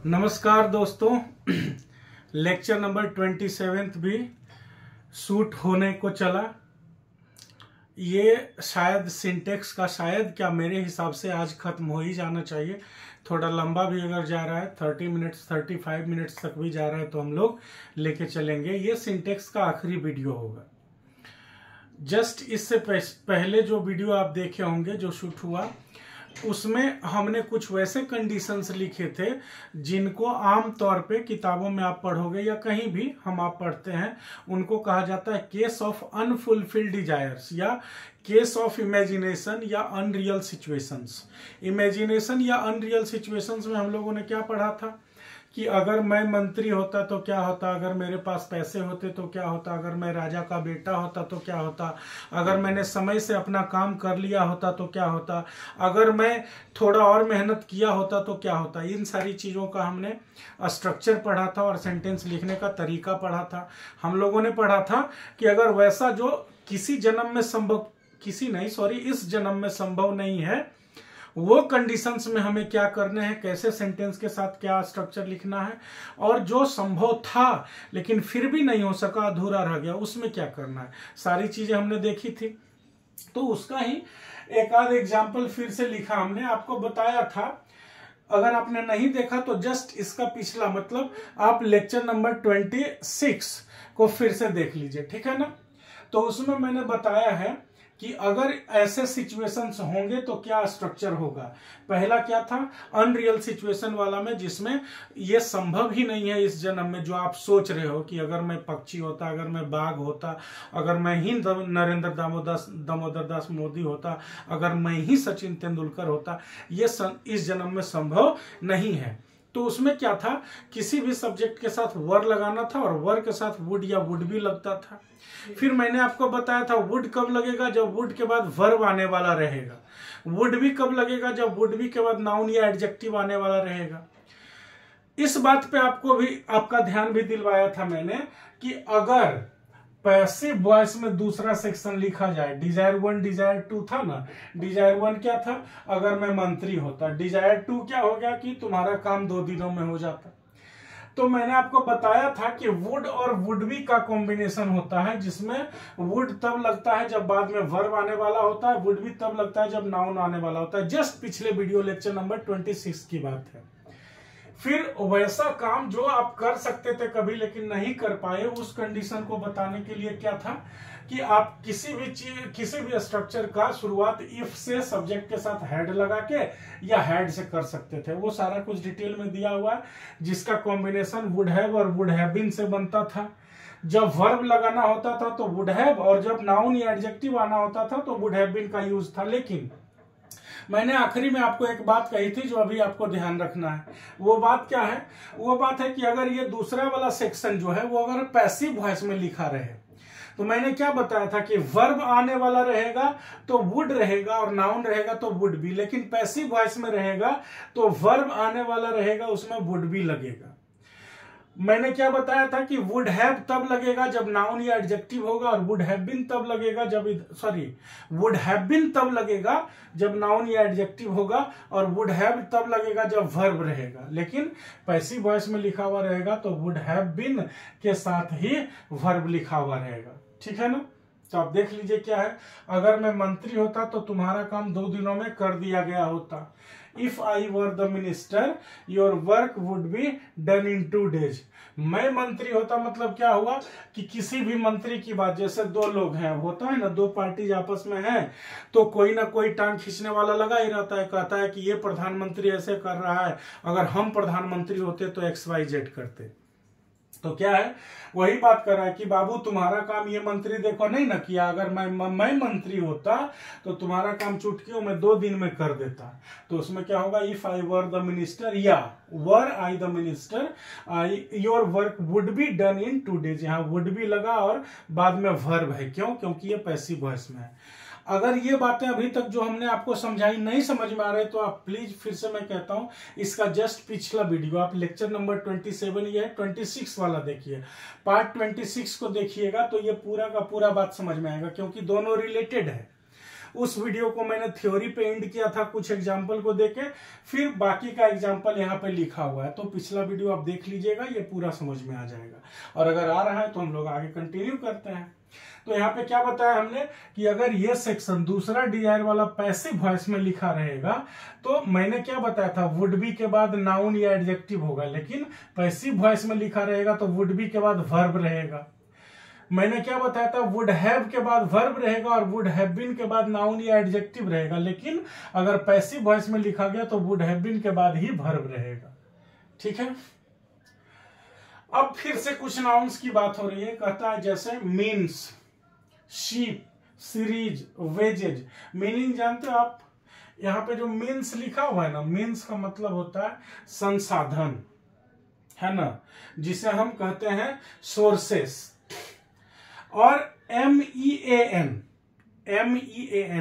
नमस्कार दोस्तों। Lecture number 27 भी शूट होने को चला। ये शायद सिंटेक्स का क्या मेरे हिसाब से आज खत्म हो ही जाना चाहिए। थोड़ा लंबा भी अगर जा रहा है 30 मिनट्स 35 मिनट्स तक भी जा रहा है तो हम लोग लेके चलेंगे। ये सिंटेक्स का आखिरी वीडियो होगा। जस्ट इससे पहले जो वीडियो आप देखे होंगे जो शूट हुआ उसमें हमने कुछ वैसे कंडीशंस लिखे थे जिनको आम तौर पे किताबों में आप पढ़ोगे या कहीं भी आप पढ़ते हैं, उनको कहा जाता है केस ऑफ अनफुलफिल्ड डिजायर्स या केस ऑफ इमेजिनेशन या अनरियल सिचुएशंस। इमेजिनेशन या अनरियल सिचुएशंस में हम लोगों ने क्या पढ़ा था कि अगर मैं मंत्री होता तो क्या होता, अगर मेरे पास पैसे होते तो क्या होता, अगर मैं राजा का बेटा होता तो क्या होता, अगर मैंने समय से अपना काम कर लिया होता तो क्या होता, अगर मैं थोड़ा और मेहनत किया होता तो क्या होता। इन सारी चीज़ों का हमने स्ट्रक्चर पढ़ा था और सेंटेंस लिखने का तरीका पढ़ा था। हम लोगों ने पढ़ा था कि अगर वैसा जो किसी जन्म में संभव इस जन्म में संभव नहीं है, वो कंडीशंस में हमें क्या करने हैं, कैसे सेंटेंस के साथ क्या स्ट्रक्चर लिखना है, और जो संभव था लेकिन फिर भी नहीं हो सका, अधूरा रह गया, उसमें क्या करना है। सारी चीजें हमने देखी थी। तो उसका ही एक आध एग्जाम्पल फिर से लिखा हमने, आपको बताया था। अगर आपने नहीं देखा तो जस्ट इसका पिछला मतलब आप लेक्चर नंबर 26 को फिर से देख लीजिए, ठीक है ना। तो उसमें मैंने बताया है कि अगर ऐसे सिचुएशंस होंगे तो क्या स्ट्रक्चर होगा। पहला क्या था, अनरियल सिचुएशन वाला में, जिसमें ये संभव ही नहीं है इस जन्म में। जो आप सोच रहे हो कि अगर मैं पक्षी होता, अगर मैं बाघ होता, अगर मैं ही नरेंद्र दामोदर दास मोदी होता, अगर मैं ही सचिन तेंदुलकर होता, ये इस जन्म में संभव नहीं है। तो उसमें क्या था, किसी भी सब्जेक्ट के साथ वर लगाना था और वर के साथ वुड या वुड भी लगता था। फिर मैंने आपको बताया था वुड कब लगेगा, जब वुड के बाद वर्ब आने वाला रहेगा। वुड भी कब लगेगा, जब वुड भी के बाद नाउन या एडजेक्टिव आने वाला रहेगा। इस बात पे आपका ध्यान भी दिलवाया था मैंने कि अगर पैसिव वॉइस में दूसरा सेक्शन लिखा जाए, डिजायर 1 डिजायर 2 था ना। डिजायर 1 क्या था, अगर मैं मंत्री होता। डिजायर 2 क्या हो गया कि तुम्हारा काम 2 दिनों में हो जाता। तो मैंने आपको बताया था कि वुड और वुड बी का कॉम्बिनेशन होता है, जिसमें वुड तब लगता है जब बाद में वर्ब आने वाला होता है, वुड भी तब लगता है जब नाउन आने वाला होता है। जस्ट पिछले वीडियो लेक्चर नंबर 26 की बात है। फिर वैसा काम जो आप कर सकते थे कभी लेकिन नहीं कर पाए, उस कंडीशन को बताने के लिए क्या था कि आप किसी भी स्ट्रक्चर का शुरुआत इफ से सब्जेक्ट के साथ हेड लगा के या हेड से कर सकते थे। वो सारा कुछ डिटेल में दिया हुआ है, जिसका कॉम्बिनेशन वुड हैव और वुड हैव बीन से बनता था। जब वर्ब लगाना होता था तो वुड हैव, और जब नाउन या एडजेक्टिव आना होता था तो वुड हैव बीन का यूज था। लेकिन मैंने आखिरी में आपको एक बात कही थी जो अभी आपको ध्यान रखना है। वो बात क्या है, वो बात है कि अगर ये दूसरा वाला सेक्शन जो है वो अगर पैसिव वॉइस में लिखा रहे, तो मैंने क्या बताया था कि वर्ब आने वाला रहेगा तो वुड रहेगा और नाउन रहेगा तो वुड बी। लेकिन पैसिव वॉइस में रहेगा तो वर्ब आने वाला रहेगा, उसमें वुड बी लगेगा। मैंने क्या बताया था कि वुड हैव तब लगेगा जब नाउन या एडजेक्टिव होगा, और वुड हैव बीन तब लगेगा वुड हैव बीन तब लगेगा जब नाउन या एडजेक्टिव होगा, और वुड हैव तब लगेगा जब वर्ब रहेगा। लेकिन पैसिव वॉइस में लिखा हुआ रहेगा तो वुड हैव बीन के साथ ही वर्ब लिखा हुआ रहेगा, ठीक है ना। तो आप देख लीजिए क्या है, अगर मैं मंत्री होता तो तुम्हारा काम 2 दिनों में कर दिया गया होता। If I were the minister your work would be done in 2 days। मैं मंत्री होता मतलब क्या हुआ कि किसी भी मंत्री की बात, जैसे 2 लोग हैं, होता है ना 2 पार्टी आपस में हैं, तो कोई ना कोई टांग खींचने वाला लगा ही रहता है, कहता है कि ये प्रधानमंत्री ऐसे कर रहा है, अगर हम प्रधानमंत्री होते तो XYZ करते। तो क्या है, वही बात कर रहा है कि बाबू तुम्हारा काम ये मंत्री देखो नहीं ना किया, अगर मैं मंत्री होता तो तुम्हारा काम चुटकियों में 2 दिन में कर देता। तो उसमें क्या होगा, if I were the minister या were I the minister your work would be done in 2 days। यहाँ वुड बी लगा और बाद में वर्ब है, क्यों, क्योंकि ये पैसिव वॉइस में है। अगर ये बातें अभी तक जो हमने आपको समझाई नहीं समझ में आ रहे तो आप प्लीज, फिर से मैं कहता हूं, इसका जस्ट पिछला वीडियो आप लेक्चर नंबर 27 या 26 वाला देखिए, पार्ट 26 को देखिएगा तो ये पूरा का पूरा बात समझ में आएगा, क्योंकि दोनों रिलेटेड है। उस वीडियो को मैंने थ्योरी पे एंड किया था कुछ एग्जाम्पल को देके, फिर बाकी का एग्जाम्पल यहाँ पे लिखा हुआ है, तो पिछला वीडियो आप देख लीजिएगा, ये पूरा समझ में आ जाएगा। और अगर आ रहा है तो हम लोग आगे कंटिन्यू करते हैं। तो यहाँ पे क्या बताया हमने कि अगर ये सेक्शन दूसरा डिजायर वाला पैसिव वॉइस में लिखा रहेगा, तो मैंने क्या बताया था, वुड बी के बाद नाउन या एडजेक्टिव होगा, लेकिन पैसिव वॉइस में लिखा रहेगा तो वुड बी के बाद वर्ब रहेगा। मैंने क्या बताया था, वुड हैव के बाद वर्ब रहेगा और वुड हैव बीन के बाद नाउन या एडजेक्टिव रहेगा, लेकिन अगर पैसिव वॉइस में लिखा गया तो वुड हैव बीन के बाद ही वर्ब रहेगा। ठीक है, अब फिर से कुछ नाउन्स की बात हो रही है। कहता है जैसे means, sheep, series, wages. Meaning जानते हो आप, यहां पे जो मीन्स लिखा हुआ है ना, मीन्स का मतलब होता है संसाधन, है ना, जिसे हम कहते हैं सोर्सेस। और MEAN,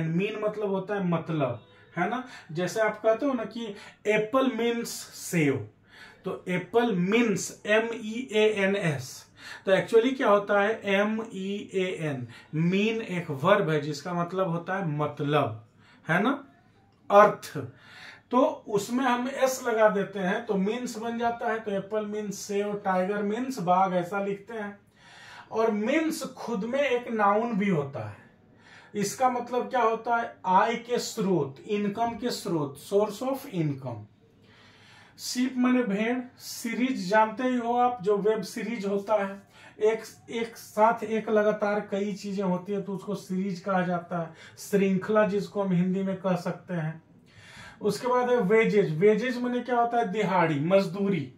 मीन मतलब होता है मतलब, है ना। जैसे आप कहते हो ना कि एप्पल मीन्स सेव, तो एप्पल मीन्स MEANS, तो एक्चुअली क्या होता है, MEAN, मीन एक वर्ब है जिसका मतलब होता है मतलब, है ना, अर्थ। तो उसमें हम S लगा देते हैं तो मीन्स बन जाता है। तो Apple means save, tiger means बाघ, ऐसा लिखते हैं। और मीन्स खुद में एक नाउन भी होता है। इसका मतलब क्या होता है, आय के स्रोत, इनकम के स्रोत, सोर्स ऑफ इनकम। शीप माने भेड़, सीरीज जानते ही हो आप, जो वेब सीरीज होता है, एक साथ एक लगातार कई चीजें होती है तो उसको सीरीज कहा जाता है, श्रृंखला जिसको हम हिंदी में कह सकते हैं। उसके बाद है वेजेज। वेजेज माने क्या होता है, दिहाड़ी, मजदूरी,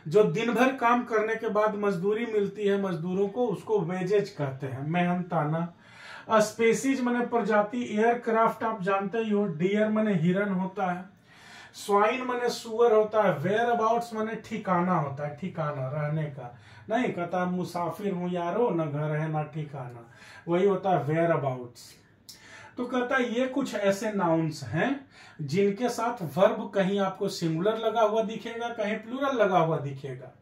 जो दिन भर काम करने के बाद मजदूरी मिलती है मजदूरों को, उसको वेजेज कहते हैं, मेहनताना। स्पेसीज माने प्रजाति, एयरक्राफ्ट आप जानते ही हो, डियर माने हिरन होता है, स्वाइन माने सुअर होता है, वेयर अबाउट्स माने ठिकाना होता है, ठिकाना रहने का, नहीं कहता मुसाफिर हूं यारो, न घर है ना ठिकाना, वही होता है वेयर अबाउट्स। तो कहता है ये कुछ ऐसे नाउन्स हैं जिनके साथ वर्ब कहीं आपको सिंगुलर लगा हुआ दिखेगा, कहीं प्लूरल लगा हुआ दिखेगा।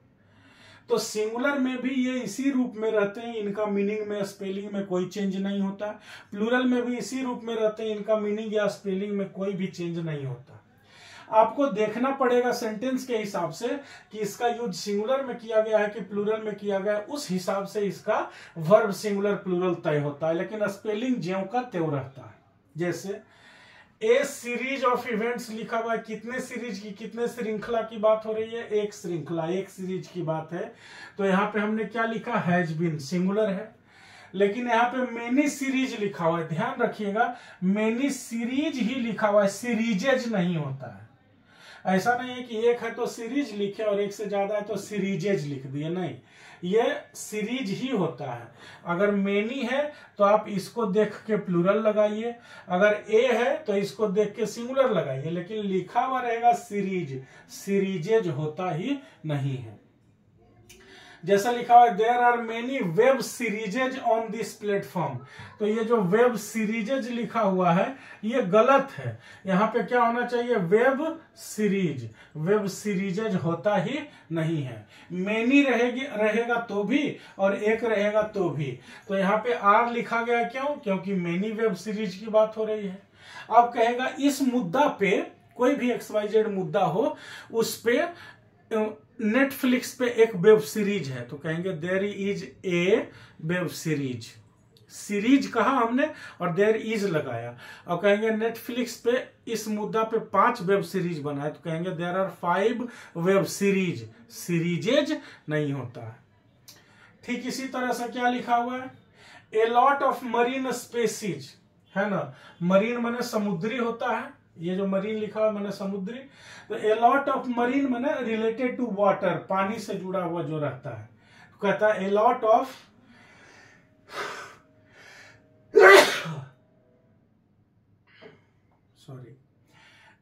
तो सिंगुलर में भी ये इसी रूप में रहते हैं, इनका मीनिंग में, स्पेलिंग में कोई चेंज नहीं होता। प्लूरल में भी इसी रूप में रहते हैं, इनका मीनिंग या स्पेलिंग में कोई भी चेंज नहीं होता। आपको देखना पड़ेगा सेंटेंस के हिसाब से कि इसका यूज सिंगुलर में किया गया है कि प्लूरल में किया गया है, उस हिसाब से इसका वर्ब सिंगुलर प्लूरल तय होता है, लेकिन स्पेलिंग ज्यों का त्यों रहता है। जैसे ए सीरीज ऑफ इवेंट्स लिखा हुआ है, कितने सीरीज की, कितने श्रृंखला की बात हो रही है, एक श्रृंखला, एक सीरीज की बात है। तो यहाँ पे हमने क्या लिखा, हैज बीन, सिंगुलर है। लेकिन यहाँ पे मेनी सीरीज लिखा हुआ है, ध्यान रखिएगा, मेनी सीरीज ही लिखा हुआ है, सीरीजेज नहीं होता है। ऐसा नहीं है कि एक है तो सीरीज लिखे और एक से ज्यादा है तो सीरीजेज लिख दिए, नहीं, ये सीरीज ही होता है। अगर मेनी है तो आप इसको देख के प्लूरल लगाइए, अगर ए है तो इसको देख के सिंगुलर लगाइए, लेकिन लिखा हुआ रहेगा सीरीज, सीरीजेज होता ही नहीं है। जैसा लिखा हुआ है, there are many web serieses on this platform, तो ये जो वेब सीरीजेज लिखा हुआ है ये गलत है। यहाँ पे क्या होना चाहिए, वेब सीरीज, वेब सीरीजेज होता ही नहीं है। मेनी रहेगा तो भी और एक रहेगा तो भी, तो यहाँ पे आर लिखा गया क्यों, क्योंकि मेनी वेब सीरीज की बात हो रही है। अब कहेगा इस मुद्दा पे, कोई भी XYZ मुद्दा हो, उस पे नेटफ्लिक्स पे एक वेब सीरीज है, तो कहेंगे there is a web series, series कहा हमने और देयर इज लगाया। और कहेंगे नेटफ्लिक्स पे इस मुद्दा पे 5 वेब सीरीज बना है, तो कहेंगे there are 5 web series, serieses नहीं होता है। ठीक इसी तरह से क्या लिखा हुआ है, a lot of marine species, है ना, मरीन माने समुद्री होता है, ये जो मरीन लिखा हुआ माने समुद्री, तो ए लॉट ऑफ मरीन माने रिलेटेड टू वाटर, पानी से जुड़ा हुआ जो रहता है। तो कहता है a lot of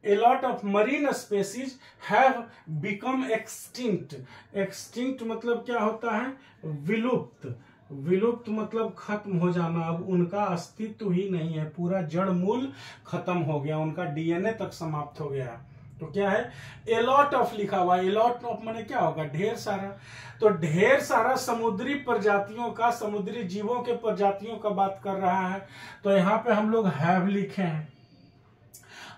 a lot of marine species have become extinct। extinct मतलब क्या होता है, विलुप्त, विलुप्त मतलब खत्म हो जाना, अब उनका अस्तित्व ही नहीं है, पूरा जड़ मूल खत्म हो गया, उनका DNA तक समाप्त हो गया। तो क्या है, ए लॉट ऑफ लिखा हुआ है। ए लॉट ऑफ माने क्या होगा, ढेर सारा। तो ढेर सारा समुद्री प्रजातियों का, समुद्री जीवों के प्रजातियों का बात कर रहा है। तो यहाँ पे हम लोग हैव लिखे हैं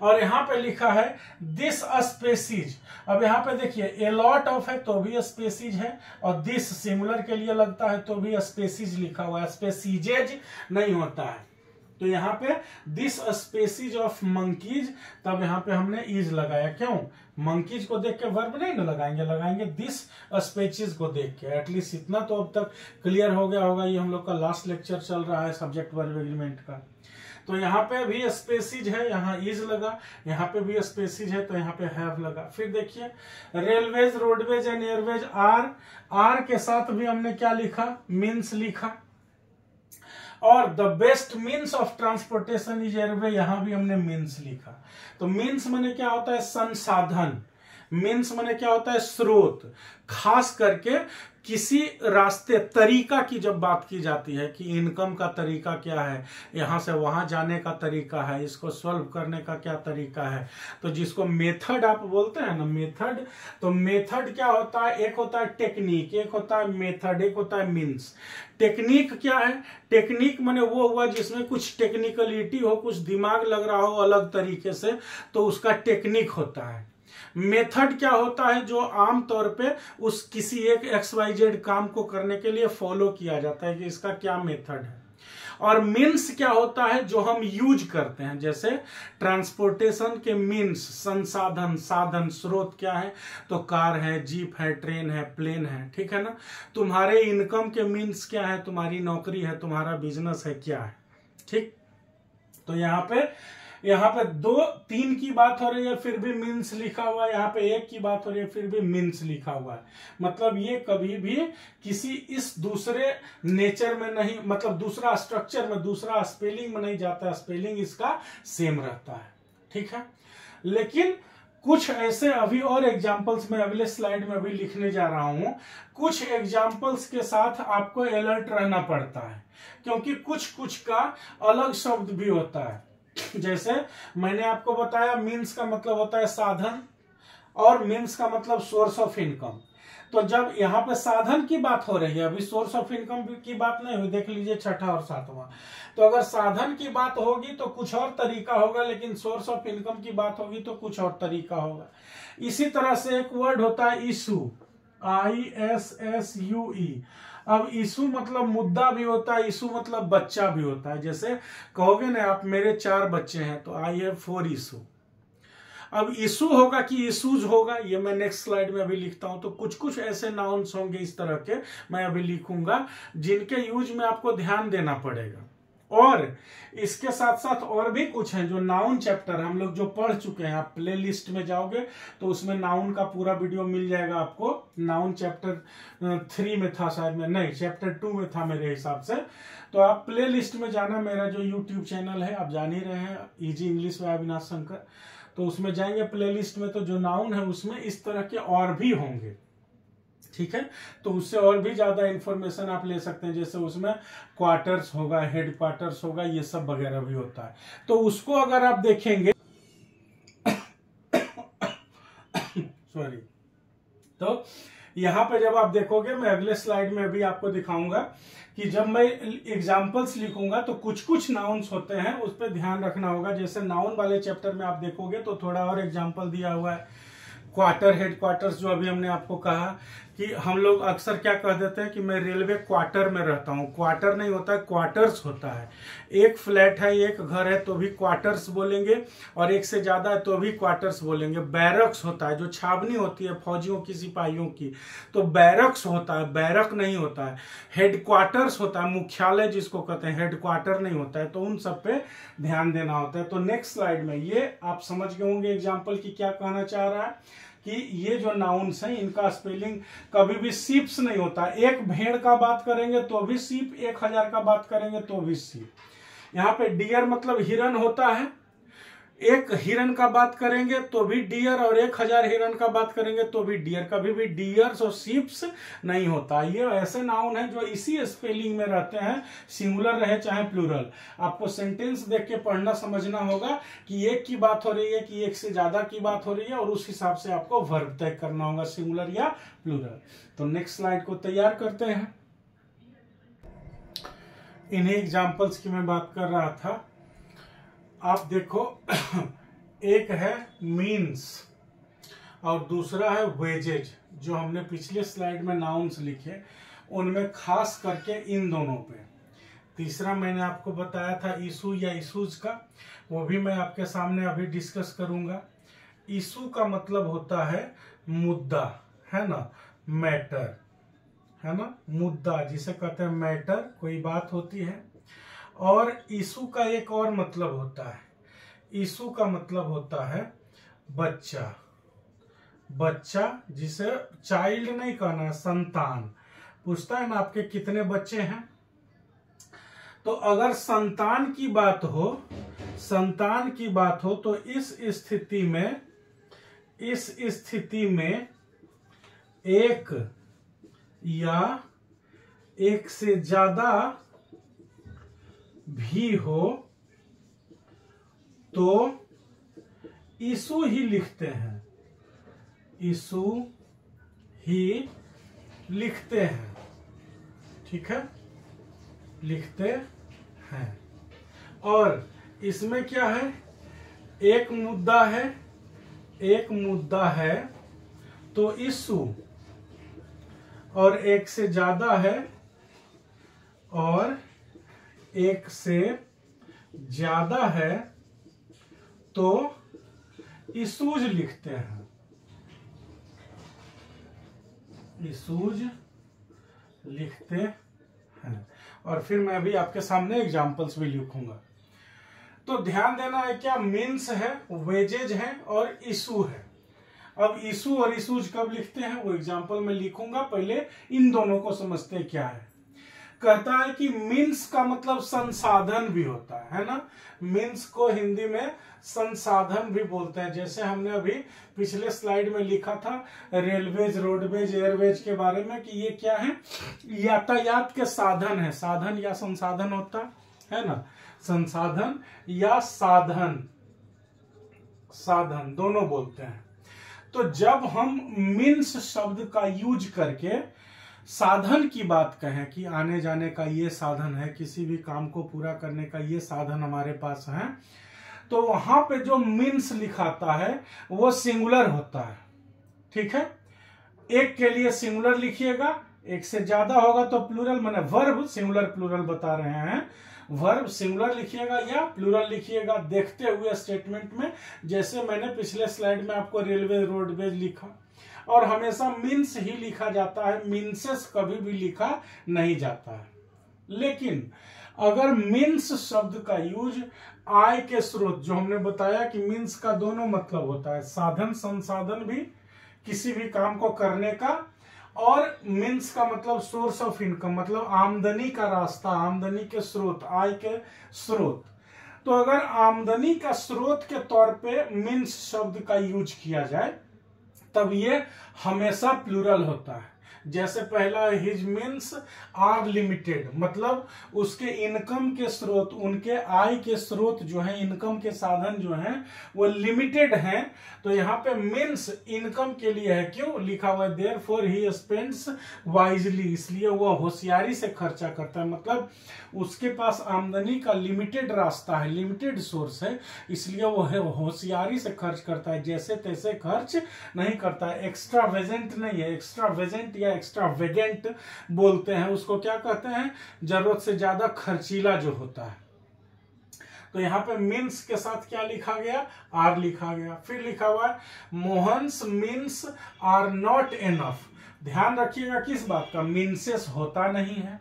और यहाँ पे लिखा है दिस स्पेसीज। अब यहाँ पे देखिए ए लॉट ऑफ है तो भी स्पेसीज है, और दिस सिमिलर के लिए लगता है तो भी स्पेसीज लिखा हुआ है, स्पेसीजेज नहीं होता है। तो यहाँ पे दिस स्पेसीज ऑफ मंकीज, तब यहाँ पे हमने इज लगाया। क्यों, मंकीज को देख के वर्ब नहीं ना लगाएंगे, लगाएंगे दिस स्पेसीज को देख के। एटलीस्ट इतना तो अब तक क्लियर हो गया होगा। ये हम लोग का लास्ट लेक्चर चल रहा है सब्जेक्ट वर्ब एग्रीमेंट का। तो यहाँ पे भी स्पेसीज है, यहाँ इज लगा, यहाँ पे भी स्पेसीज है तो यहाँ पे हैव लगा। फिर देखिए railways, roadways and airways, are के साथ भी हमने क्या लिखा, मीन्स लिखा। और the best means of transportation is airway, यहां भी हमने मीन्स लिखा। तो मीन्स माने क्या होता है, संसाधन। मीन्स माने क्या होता है, स्रोत। खास करके किसी रास्ते, तरीका की जब बात की जाती है कि इनकम का तरीका क्या है, यहां से वहां जाने का तरीका है, इसको सॉल्व करने का क्या तरीका है, तो जिसको मेथड आप बोलते हैं ना, मेथड। तो मेथड क्या होता है, एक होता है टेक्निक, एक होता है मेथड, एक होता है मीन्स। टेक्निक क्या है, टेक्निक माने वो हुआ जिसमें कुछ टेक्निकलिटी हो, कुछ दिमाग लग रहा हो अलग तरीके से, तो उसका टेक्निक होता है। मेथड क्या होता है, जो आम तौर पे उस किसी एक XYZ काम को करने के लिए फॉलो किया जाता है कि इसका क्या मेथड है। और मीन्स क्या होता है, जो हम यूज करते हैं। जैसे ट्रांसपोर्टेशन के मीन्स, संसाधन, साधन, स्रोत क्या है, तो कार है, जीप है, ट्रेन है, प्लेन है, ठीक है ना। तुम्हारे इनकम के मीन्स क्या है, तुम्हारी नौकरी है, तुम्हारा बिजनेस है, क्या है, ठीक। तो यहाँ पे 2-3 की बात हो रही है फिर भी मीन्स लिखा हुआ है, यहाँ पे 1 की बात हो रही है फिर भी मीन्स लिखा हुआ है। मतलब ये कभी भी किसी इस दूसरे नेचर में नहीं, मतलब दूसरा स्ट्रक्चर में, दूसरा स्पेलिंग में नहीं जाता, स्पेलिंग इसका सेम रहता है, ठीक है। लेकिन कुछ ऐसे अभी और एग्जाम्पल्स में अगले स्लाइड में अभी लिखने जा रहा हूं, कुछ एग्जाम्पल्स के साथ आपको अलर्ट रहना पड़ता है, क्योंकि कुछ कुछ का अलग शब्द भी होता है। जैसे मैंने आपको बताया मीन्स का मतलब होता है साधन, और मीन्स का मतलब सोर्स ऑफ इनकम। तो जब यहाँ पे साधन की बात हो रही है, अभी सोर्स ऑफ इनकम की बात नहीं हुई, देख लीजिए 6ठा और 7वां। तो अगर साधन की बात होगी तो कुछ और तरीका होगा, लेकिन सोर्स ऑफ इनकम की बात होगी तो कुछ और तरीका होगा। इसी तरह से एक वर्ड होता है इशू, ISSUE। अब इशू मतलब मुद्दा भी होता है, इशू मतलब बच्चा भी होता है। जैसे कहोगे ना आप, मेरे 4 बच्चे हैं, तो आई हैव 4 इशू। अब इशू होगा कि इशूज होगा, ये मैं नेक्स्ट स्लाइड में अभी लिखता हूं। तो कुछ कुछ ऐसे नाउन्स होंगे इस तरह के, मैं अभी लिखूंगा, जिनके यूज में आपको ध्यान देना पड़ेगा। और इसके साथ साथ और भी कुछ है जो नाउन चैप्टर हम लोग जो पढ़ चुके हैं। आप प्ले लिस्ट में जाओगे तो उसमें नाउन का पूरा वीडियो मिल जाएगा आपको। नाउन चैप्टर 3 में था शायद, में नहीं, चैप्टर 2 में था मेरे हिसाब से। तो आप प्ले लिस्ट में जाना, मेरा जो यूट्यूब चैनल है आप जान ही रहे हैं, easy English by Avinash Shankar. तो उसमें जाएंगे प्ले लिस्ट में, तो जो नाउन है उसमें इस तरह के और भी होंगे, ठीक है। तो उससे और भी ज्यादा इंफॉर्मेशन आप ले सकते हैं। जैसे उसमें क्वार्टर्स होगा, हेड क्वार्टर्स होगा, ये सब वगैरह भी होता है। तो उसको अगर आप देखेंगे सॉरी, तो यहाँ पे जब आप देखोगे, मैं अगले स्लाइड में अभी आपको दिखाऊंगा कि जब मैं एग्जाम्पल्स लिखूंगा तो कुछ कुछ नाउन्स होते हैं, उस पर ध्यान रखना होगा। जैसे नाउन वाले चैप्टर में आप देखोगे तो थोड़ा और एग्जाम्पल दिया हुआ है। क्वार्टर, हेड क्वार्टर्स, जो अभी हमने आपको कहा कि हम लोग अक्सर क्या कह देते हैं कि मैं रेलवे क्वार्टर में रहता हूँ। क्वार्टर नहीं होता है, क्वार्टर्स होता है। एक फ्लैट है, एक घर है तो भी क्वार्टर्स बोलेंगे, और एक से ज्यादा है तो भी क्वार्टर्स बोलेंगे। बैरक्स होता है, जो छावनी होती है फौजियों की, सिपाहियों की, तो बैरक्स होता है, बैरक नहीं होता है। हेड क्वार्टर्स होता है, मुख्यालय जिसको कहते हैं, हेड क्वार्टर नहीं होता है। तो उन सब पे ध्यान देना होता है। तो नेक्स्ट स्लाइड में ये आप समझ गए होंगे एग्जाम्पल की क्या कहना चाह रहा है, कि ये जो नाउन्स हैं इनका स्पेलिंग कभी भी सीप्स नहीं होता। एक भेड़ का बात करेंगे तो भी सीप, 1000 का बात करेंगे तो भी सीप। यहाँ पे डियर मतलब हिरन होता है, एक हिरन का बात करेंगे तो भी डियर, और 1000 हिरन का बात करेंगे तो भी डियर। कभी भी डियर्स और शीप्स नहीं होता। ये ऐसे नाउन है जो इसी स्पेलिंग में रहते हैं, सिंगुलर रहे चाहे प्लूरल। आपको सेंटेंस देख के पढ़ना समझना होगा कि एक की बात हो रही है कि एक से ज्यादा की बात हो रही है, और उस हिसाब से आपको वर्ब तय करना होगा, सिंगुलर या प्लूरल। तो नेक्स्ट स्लाइड को तैयार करते हैं। इन्हीं एग्जाम्पल्स की मैं बात कर रहा था। आप देखो एक है मीन्स और दूसरा है वेजेज। जो हमने पिछले स्लाइड में नाउन्स लिखे उनमें खास करके इन दोनों पे। तीसरा मैंने आपको बताया था इशू या इशूज का, वो भी मैं आपके सामने अभी डिस्कस करूंगा। इशू का मतलब होता है मुद्दा, है ना, मैटर, है ना, मुद्दा जिसे कहते हैं मैटर, कोई बात होती है। और इशू का एक और मतलब होता है, इशू का मतलब होता है बच्चा, बच्चा जिसे चाइल्ड नहीं कहना है, संतान। पूछता है ना आपके कितने बच्चे हैं, तो अगर संतान की बात हो, संतान की बात हो तो इस स्थिति में एक या एक से ज्यादा भी हो तो इशू ही लिखते हैं, इशू ही लिखते हैं। ठीक है, लिखते हैं। और इसमें क्या है, एक मुद्दा है, एक मुद्दा है तो इशू, और एक से ज्यादा है और एक से ज्यादा है तो इशूज लिखते हैं, इशूज लिखते हैं। और फिर मैं अभी आपके सामने एग्जांपल्स भी लिखूंगा। तो ध्यान देना है क्या, मीन्स है, वेजेज है और इशू है। अब इशू और इशूज कब लिखते हैं वो एग्जांपल में लिखूंगा, पहले इन दोनों को समझते हैं क्या है। कहता है कि मीन्स का मतलब संसाधन भी होता है ना। मीन्स को हिंदी में संसाधन भी बोलते हैं। जैसे हमने अभी पिछले स्लाइड में लिखा था रेलवेज, रोडवेज, एयरवेज के बारे में कि ये क्या है, यातायात के साधन है। साधन या संसाधन होता है ना, संसाधन या साधन, साधन दोनों बोलते हैं। तो जब हम मीन्स शब्द का यूज करके साधन की बात कहें कि आने जाने का ये साधन है, किसी भी काम को पूरा करने का ये साधन हमारे पास है, तो वहां पे जो मीन्स लिखाता है वो सिंगुलर होता है। ठीक है, एक के लिए सिंगुलर लिखिएगा, एक से ज्यादा होगा तो प्लूरल, माने वर्ब सिंगुलर प्लूरल बता रहे हैं, वर्ब सिंगुलर लिखिएगा या प्लूरल लिखिएगा देखते हुए स्टेटमेंट में। जैसे मैंने पिछले स्लाइड में आपको रेलवे, रोडवेज लिखा, और हमेशा मीन्स ही लिखा जाता है, मीन्सेस कभी भी लिखा नहीं जाता है। लेकिन अगर मीन्स शब्द का यूज आय के स्रोत, जो हमने बताया कि मीन्स का दोनों मतलब होता है, साधन संसाधन भी किसी भी काम को करने का, और मीन्स का मतलब सोर्स ऑफ इनकम, मतलब आमदनी का रास्ता, आमदनी के स्रोत, आय के स्रोत। तो अगर आमदनी का स्रोत के तौर पे मीन्स शब्द का यूज किया जाए तब ये हमेशा प्लूरल होता है। जैसे पहला हिज मीन्स आर लिमिटेड, मतलब उसके इनकम के स्रोत, उनके आय के स्रोत जो है, इनकम के साधन जो हैं वो लिमिटेड हैं। तो यहाँ पे मीन्स इनकम के लिए है, क्यों लिखा हुआ है देयरफॉर ही स्पेंड्स वाइजली, इसलिए वो होशियारी से खर्चा करता है। मतलब उसके पास आमदनी का लिमिटेड रास्ता है, लिमिटेड सोर्स है, इसलिए वो होशियारी से खर्च करता है, जैसे तैसे खर्च नहीं करता है। एक्स्ट्रावेजेंट नहीं है, एक्स्ट्रावेजेंट या एक्स्ट्रावेगेंट बोलते हैं उसको, क्या कहते हैं, जरूरत से ज्यादा खर्चीला जो होता है। तो यहाँ पे मीन्स के साथ क्या लिखा गया, आर लिखा गया। फिर लिखा हुआ है Mohan's means are not enough. ध्यान रखिएगा किस बात का, मीन्सेस होता नहीं है।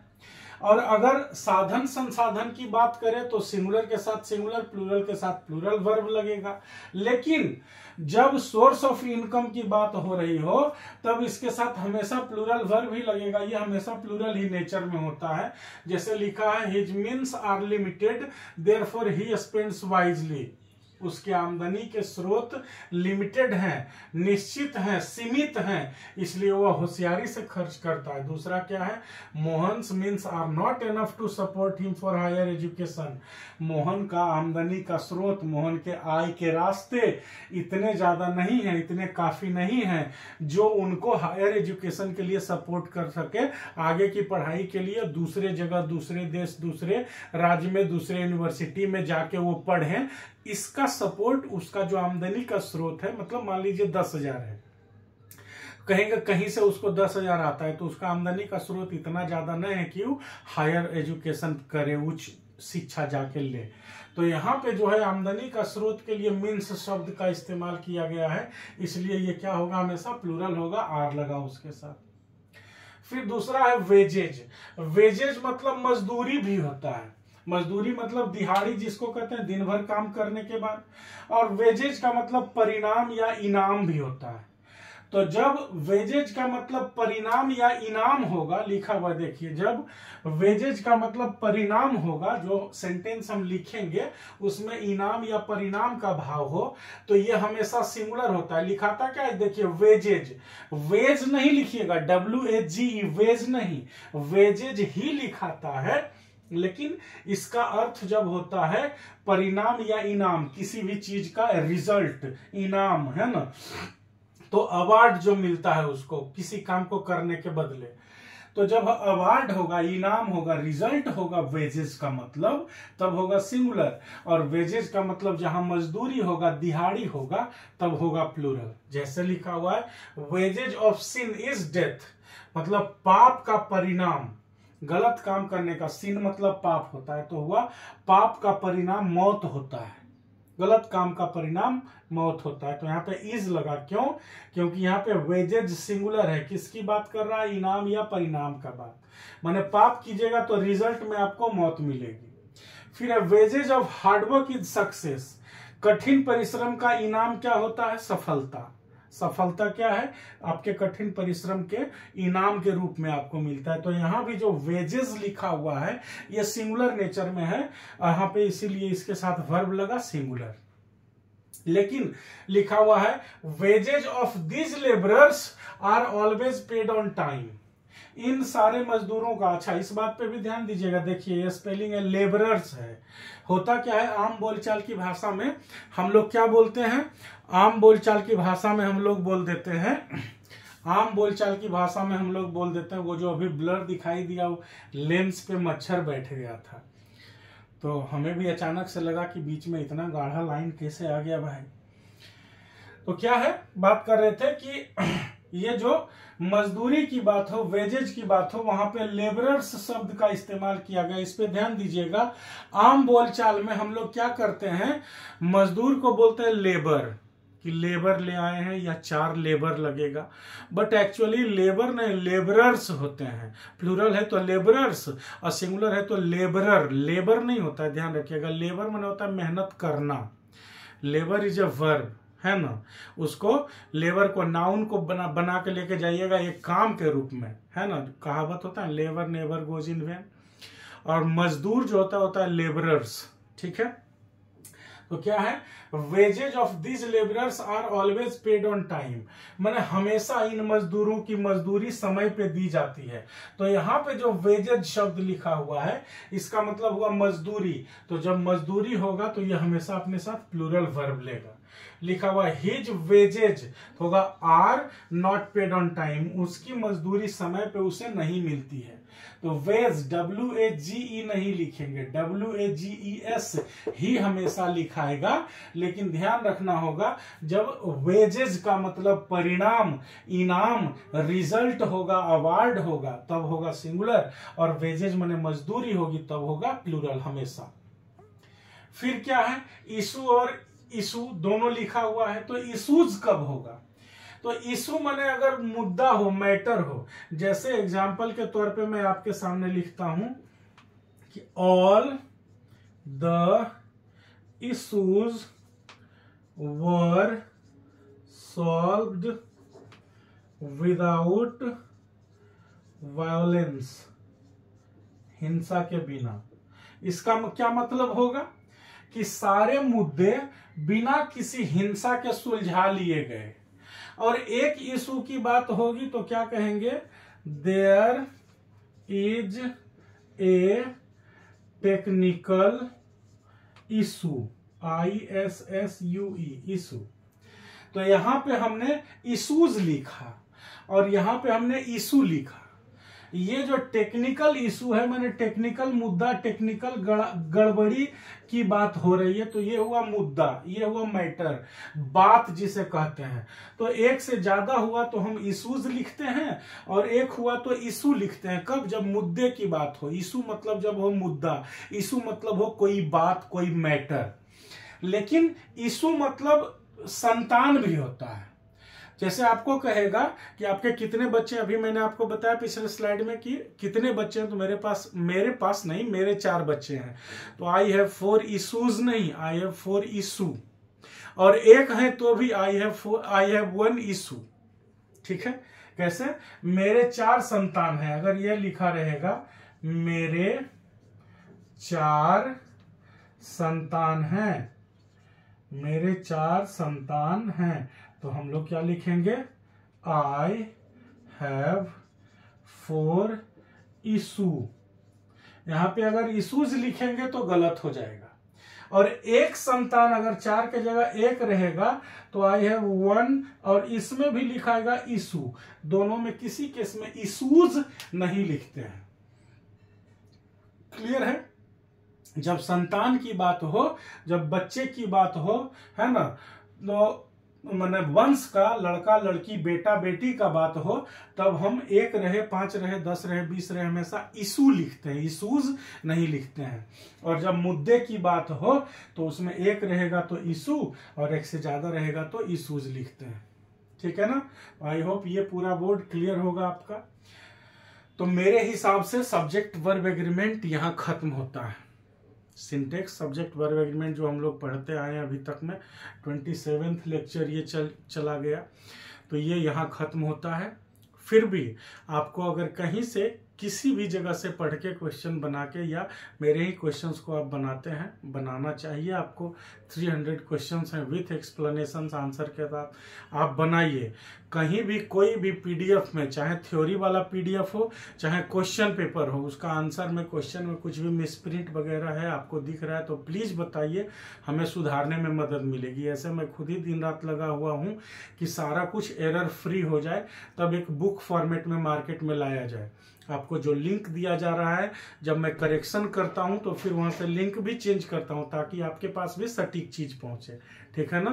और अगर साधन संसाधन की बात करें तो सिंगुलर के साथ सिंगुलर, प्लूरल के साथ प्लूरल वर्ब लगेगा। लेकिन जब सोर्स ऑफ इनकम की बात हो रही हो तब इसके साथ हमेशा प्लूरल वर्ब ही लगेगा, ये हमेशा प्लूरल ही नेचर में होता है। जैसे लिखा है his means are limited therefore he spends wisely, उसके आमदनी के स्रोत लिमिटेड हैं, निश्चित हैं, सीमित हैं, इसलिए वह होशियारी से खर्च करता है। दूसरा क्या है, Mohan's means are not enough to support him for higher education. Mohan का आमदनी का स्रोत, मोहन के आय के रास्ते इतने ज्यादा नहीं है, इतने काफी नहीं है जो उनको हायर एजुकेशन के लिए सपोर्ट कर सके, आगे की पढ़ाई के लिए दूसरे जगह, दूसरे देश, दूसरे राज्य में, दूसरे यूनिवर्सिटी में जाके वो पढ़ें। इसका सपोर्ट उसका जो आमदनी का स्रोत है, मतलब मान लीजिए 10,000 है, कहेंगे कहीं से उसको 10,000 आता है, तो उसका आमदनी का स्रोत इतना ज्यादा नहीं है कि वो हायर एजुकेशन करे, उच्च शिक्षा जाके ले। तो यहाँ पे जो है आमदनी का स्रोत के लिए मीन्स शब्द का इस्तेमाल किया गया है, इसलिए ये क्या होगा, हमेशा प्लूरल होगा, आर लगा उसके साथ। फिर दूसरा है वेजेज। वेजेज मतलब मजदूरी भी होता है। मजदूरी मतलब दिहाड़ी जिसको कहते हैं, दिन भर काम करने के बाद। और वेजेज का मतलब परिणाम या इनाम भी होता है। तो जब वेजेज का मतलब परिणाम या इनाम होगा, लिखा हुआ देखिए, जब वेजेज का मतलब परिणाम होगा, जो सेंटेंस हम लिखेंगे उसमें इनाम या परिणाम का भाव हो, तो ये हमेशा सिंगुलर होता है। लिखाता क्या है, देखिए वेजेज, वेज नहीं लिखिएगा, WAGE, वेज नहीं, वेजेज ही लिखाता है। लेकिन इसका अर्थ जब होता है परिणाम या इनाम, किसी भी चीज का रिजल्ट, इनाम है ना, तो अवार्ड जो मिलता है उसको किसी काम को करने के बदले, तो जब अवार्ड होगा, इनाम होगा, रिजल्ट होगा वेजेस का मतलब, तब होगा सिंगुलर। और वेजेस का मतलब जहां मजदूरी होगा, दिहाड़ी होगा, तब होगा प्लूरल। जैसे लिखा हुआ है, wages of sin is death, मतलब पाप का परिणाम, गलत काम करने का, सिन मतलब पाप होता है, तो हुआ पाप का परिणाम मौत होता है, गलत काम का परिणाम मौत होता है। तो यहाँ पे इज लगा, क्यों, क्योंकि यहाँ पे वेजेज सिंगुलर है। किसकी बात कर रहा है, इनाम या परिणाम का बात, माने पाप कीजिएगा तो रिजल्ट में आपको मौत मिलेगी। फिर है wages of hard work is success, कठिन परिश्रम का इनाम क्या होता है, सफलता। सफलता क्या है, आपके कठिन परिश्रम के इनाम के रूप में आपको मिलता है। तो यहाँ भी जो वेजेस लिखा हुआ है ये सिंगुलर नेचर में है यहाँ पे, इसीलिए इसके साथ वर्ब लगा सिंगुलर। लेकिन लिखा हुआ है wages of this labourers are always paid on time, इन सारे मजदूरों का, अच्छा इस बात पे भी ध्यान दीजिएगा, देखिए ये स्पेलिंग है, लेबरर्स है। होता क्या है, आम बोलचाल की भाषा में हम लोग क्या बोलते हैं, आम बोलचाल की भाषा में हम लोग बोल देते हैं, आम बोलचाल की भाषा में हम लोग बोल देते हैं, वो जो अभी ब्लर दिखाई दिया, वो लेंस पे मच्छर बैठ गया था, तो हमें भी अचानक से लगा कि बीच में इतना गाढ़ा लाइन कैसे आ गया भाई। तो क्या है, बात कर रहे थे कि ये जो मजदूरी की बात हो, वेजेज की बात हो, वहां पे लेबरर्स शब्द का इस्तेमाल किया गया। इस पे ध्यान दीजिएगा, आम बोलचाल में हम लोग क्या करते हैं, मजदूर को बोलते हैं लेबर, कि लेबर ले आए हैं या 4 लेबर लगेगा, बट एक्चुअली लेबर नहीं, लेबरर्स होते हैं। प्लूरल है तो लेबरर्स और सिंगुलर है तो लेबरर, लेबर नहीं होता है, ध्यान रखिएगा। लेबर माने होता है मेहनत करना, लेबर इज अ वर्ब, है ना, उसको लेबर को नाउन को बना के लेके जाइएगा एक काम के रूप में, है ना, कहावत होता है labour never goes in vain. और मजदूर जो होता है लेबरर्स, ठीक है। तो क्या है, wages of this labourers are always paid on time, माने हमेशा इन मजदूरों की मजदूरी समय पे दी जाती है। तो यहाँ पे जो वेजेज शब्द लिखा हुआ है इसका मतलब हुआ मजदूरी, तो जब मजदूरी होगा तो ये हमेशा अपने साथ प्लूरल वर्ब लेगा। लिखा हुआ हिज वेजेज होगा are not paid on time, उसकी मजदूरी समय पे उसे नहीं मिलती है। तो वेज WAGE नहीं लिखेंगे, WAGES ही हमेशा लिखाएगा। लेकिन ध्यान रखना होगा, जब वेजेज का मतलब परिणाम, इनाम, रिजल्ट होगा, अवार्ड होगा, तब होगा सिंगुलर, और वेजेज माने मजदूरी होगी तब होगा प्लूरल हमेशा। फिर क्या है, इशू और इशू दोनों लिखा हुआ है, तो इशूज कब होगा, तो इशू माने अगर मुद्दा हो, मैटर हो। जैसे एग्जाम्पल के तौर पे मैं आपके सामने लिखता हूं कि all the issues were solved without violence, हिंसा के बिना। इसका क्या मतलब होगा कि सारे मुद्दे बिना किसी हिंसा के सुलझा लिए गए। और एक इशू की बात होगी तो क्या कहेंगे, there is a technical issue, ISSUE, issue. तो यहां पे हमने इशूज लिखा और यहां पे हमने इशू लिखा। ये जो टेक्निकल इशू है, मैंने टेक्निकल मुद्दा, टेक्निकल गड़बड़ी की बात हो रही है, तो ये हुआ मुद्दा, ये हुआ मैटर, बात जिसे कहते हैं। तो एक से ज्यादा हुआ तो हम इशूज लिखते हैं और एक हुआ तो इशू लिखते हैं। कब? जब मुद्दे की बात हो। इशू मतलब जब हो मुद्दा, इशू मतलब हो कोई बात, कोई मैटर। लेकिन इशू मतलब संतान भी होता है। जैसे आपको कहेगा कि आपके कितने बच्चे, अभी मैंने आपको बताया पिछले स्लाइड में कि कितने बच्चे हैं, तो मेरे पास नहीं, मेरे 4 बच्चे हैं। तो आई हैव 4 इशूज नहीं, आई हैव 4 इशू। और एक है तो भी आई हैव 1 इशू। ठीक है? कैसे? मेरे 4 संतान हैं, अगर यह लिखा रहेगा मेरे 4 संतान हैं, मेरे 4 संतान हैं, तो हम लोग क्या लिखेंगे, आई हैव 4 इशू। यहां पे अगर इशूज लिखेंगे तो गलत हो जाएगा। और एक संतान अगर 4 के जगह 1 रहेगा तो आई हैव 1, और इसमें भी लिखाएगा इशू। दोनों में किसी केस में इशूज नहीं लिखते हैं। क्लियर है? जब संतान की बात हो, जब बच्चे की बात हो, है ना, तो मैंने वंश का, लड़का लड़की बेटा बेटी का बात हो, तब हम 1 रहे, 5 रहे, 10 रहे, 20 रहे, हमेशा इशू लिखते हैं, इशूज नहीं लिखते हैं। और जब मुद्दे की बात हो तो उसमें 1 रहेगा तो इशू और 1 से ज्यादा रहेगा तो इशूज लिखते हैं। ठीक है ना? आई होप ये पूरा बोर्ड क्लियर होगा आपका। तो मेरे हिसाब से सब्जेक्ट वर्ब एग्रीमेंट यहां खत्म होता है। सिंटेक्स सब्जेक्ट वर्ब एग्रीमेंट जो हम लोग पढ़ते आए हैं अभी तक में, 27वां लेक्चर ये चला गया, तो ये यहाँ खत्म होता है। फिर भी आपको अगर कहीं से किसी भी जगह से पढ़ के क्वेश्चन बना के, या मेरे ही क्वेश्चंस को आप बनाते हैं, बनाना चाहिए आपको। 300 क्वेश्चंस हैं विथ एक्सप्लेनेशन आंसर के साथ, आप बनाइए। कहीं भी कोई भी पीडीएफ में, चाहे थ्योरी वाला पीडीएफ हो, चाहे क्वेश्चन पेपर हो, उसका आंसर में, क्वेश्चन में कुछ भी मिसप्रिंट वगैरह है आपको दिख रहा है तो प्लीज बताइए, हमें सुधारने में मदद मिलेगी। ऐसे मैं खुद ही दिन रात लगा हुआ हूँ कि सारा कुछ एरर फ्री हो जाए, तब एक बुक फॉर्मेट में मार्केट में लाया जाए। आपको जो लिंक दिया जा रहा है, जब मैं करेक्शन करता हूं तो फिर वहां से लिंक भी चेंज करता हूं ताकि आपके पास भी सटीक चीज पहुंचे। ठीक है ना?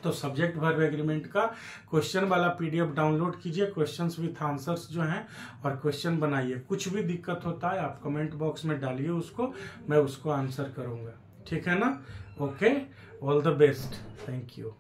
तो सब्जेक्ट वर्ब एग्रीमेंट का क्वेश्चन वाला पीडीएफ डाउनलोड कीजिए, क्वेश्चंस विथ आंसर्स जो हैं, और क्वेश्चन बनाइए। कुछ भी दिक्कत होता है आप कमेंट बॉक्स में डालिए उसको, मैं उसको आंसर करूंगा। ठीक है ना? Okay, all the best, thank you.